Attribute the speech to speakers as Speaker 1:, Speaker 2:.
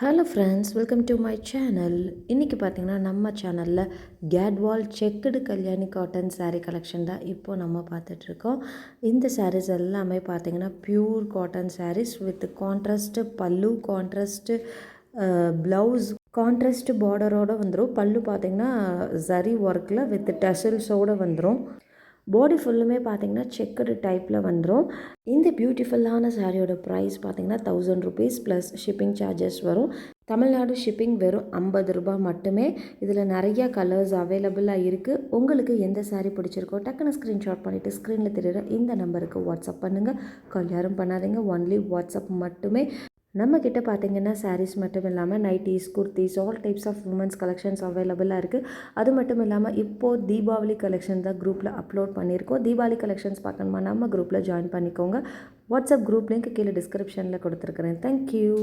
Speaker 1: Hello friends, welcome to my channel. இன்றைக்கி பார்த்திங்கன்னா நம்ம சேனலில் Gadwal checked Kalyani cotton sari collection தான் இப்போது நம்ம பார்த்துட்ருக்கோம். இந்த சாரீஸ் எல்லாமே பார்த்திங்கன்னா pure cotton saris with contrast பல்லு, கான்ட்ராஸ்ட்டு ப்ளவுஸ், கான்ட்ராஸ்ட் பார்டரோடு வந்துடும். பல்லு பார்த்திங்கன்னா ஜரி ஒர்க்கில் வித் டசல்ஸோடு வந்துடும். பாடி ஃபுல்லுமே பார்த்திங்கன்னா செக்குடு டைப்பில் வந்துடும். இந்த பியூட்டிஃபுல்லான சாரியோட ப்ரைஸ் பார்த்திங்கன்னா 1000 ருபீஸ் ப்ளஸ் ஷிப்பிங் சார்ஜஸ் வரும். தமிழ்நாடு ஷிப்பிங் வெறும் 50 ரூபாய் மட்டுமே. இதில் நிறையா கலர்ஸ் அவைலபிளாக இருக்குது. உங்களுக்கு எந்த சாரீ பிடிச்சிருக்கோ டக்குன்னு ஸ்க்ரீன்ஷாட் பண்ணிவிட்டு ஸ்க்ரீனில் தெரியுற இந்த நம்பருக்கு வாட்ஸ்அப் பண்ணுங்கள். கால் யாரும் பண்ணாதீங்க, ஒன்லி வாட்ஸ்அப் மட்டுமே. நம்மக்கிட்ட பார்த்திங்கன்னா சாரீஸ் மட்டும் இல்லாமல் nighties, kurtis, all types of women's collections அவைலபிளாக இருக்குது. அது மட்டும் இல்லாமல் இப்போது தீபாவளி கலெக்ஷன் தான் குரூப்பில் அப்லோட் பண்ணியிருக்கோம். தீபாவளி கலெக்ஷன்ஸ் பார்க்கணுமா நம்ம குரூப்பில் ஜாயின் பண்ணிக்கோங்க. வாட்ஸ்அப் குரூப் லிங்க் கீழே டிஸ்கிரிப்ஷனில் கொடுத்துருக்குறேன். தேங்க்யூ.